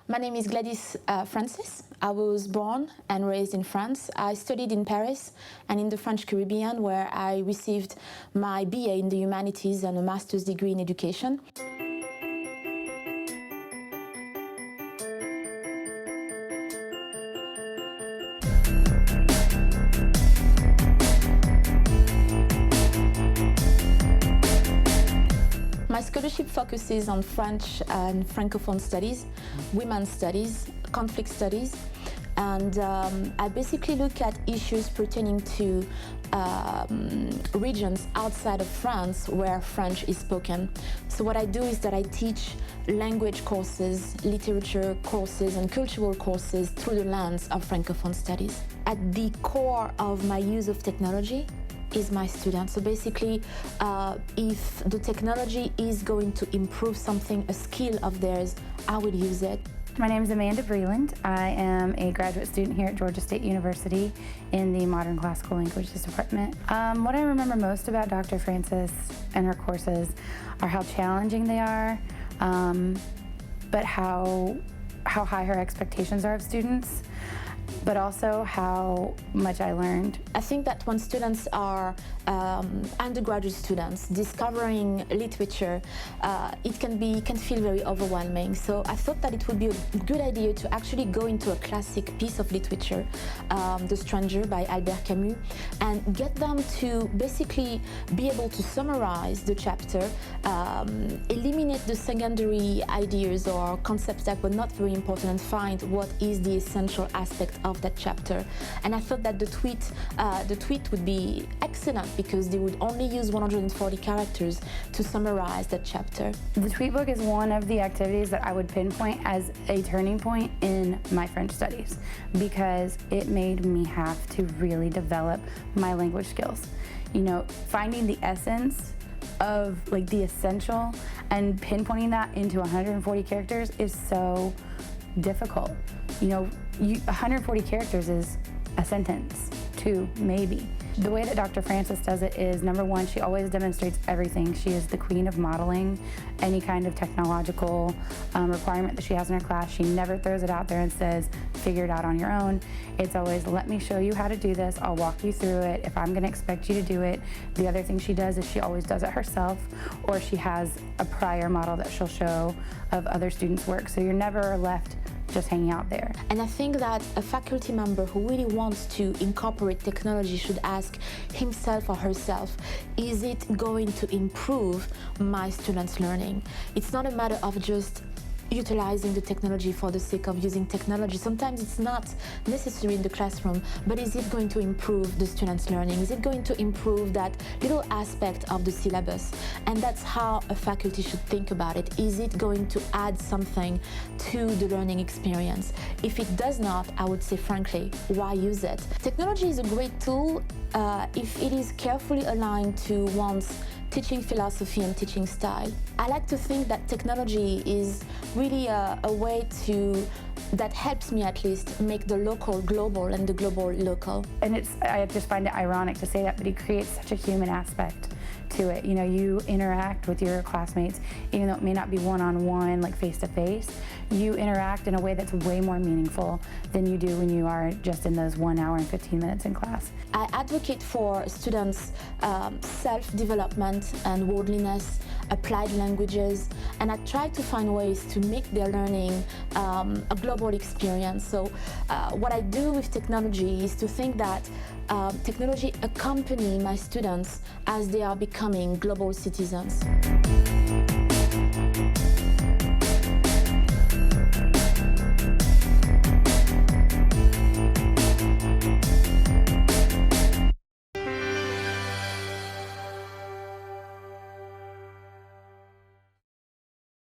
My name is Gladys Francis. I was born and raised in France. I studied in Paris and in the French Caribbean, where I received my BA in the humanities and a master's degree in education. My scholarship focuses on French and Francophone studies, women's studies, conflict studies, and I basically look at issues pertaining to regions outside of France where French is spoken. So what I do is that I teach language courses, literature courses, and cultural courses through the lens of Francophone studies. At the core of my use of technology is my students. So basically, if the technology is going to improve something, a skill of theirs, I will use it. My name is Amanda Breland. I am a graduate student here at Georgia State University in the Modern Classical Languages Department. What I remember most about Dr. Francis and her courses are how challenging they are, but how high her expectations are of students, but also how much I learned. I think that when students are undergraduate students discovering literature, it can feel very overwhelming. So I thought that it would be a good idea to actually go into a classic piece of literature, The Stranger by Albert Camus, and get them to basically be able to summarize the chapter, eliminate the secondary ideas or concepts that were not very important, and find what is the essential aspect of that chapter. And I thought that the tweet would be excellent because they would only use 140 characters to summarize that chapter. The tweet book is one of the activities that I would pinpoint as a turning point in my French studies, because it made me have to really develop my language skills. You know, finding the essence of the essential and pinpointing that into 140 characters is so difficult. You know, 140 characters is a sentence, two, maybe. The way that Dr. Francis does it is, number one, she always demonstrates everything. She is the queen of modeling any kind of technological requirement that she has in her class. She never throws it out there and says, figure it out on your own. It's always, let me show you how to do this. I'll walk you through it. If I'm gonna expect you to do it. The other thing she does is she always does it herself, or she has a prior model that she'll show of other students' work. So you're never left just hanging out there. And I think that a faculty member who really wants to incorporate technology should ask himself or herself, is it going to improve my students' learning? It's not a matter of just utilizing the technology for the sake of using technology. Sometimes it's not necessary in the classroom, but is it going to improve the students' learning? Is it going to improve that little aspect of the syllabus? And that's how a faculty should think about it. Is it going to add something to the learning experience? If it does not, I would say frankly, why use it? Technology is a great tool if it is carefully aligned to one's teaching philosophy and teaching style. I like to think that technology is really a way that helps me at least make the local global and the global local. And I just find it ironic to say that, but it creates such a human aspect to it. You know, you interact with your classmates, even though it may not be one-on-one, like face-to-face, you interact in a way that's way more meaningful than you do when you are just in those 1 hour and 15 minutes in class. I advocate for students' self-development and worldliness, applied languages, and I try to find ways to make their learning a global experience. So what I do with technology is to think that technology accompany my students as they are becoming global citizens.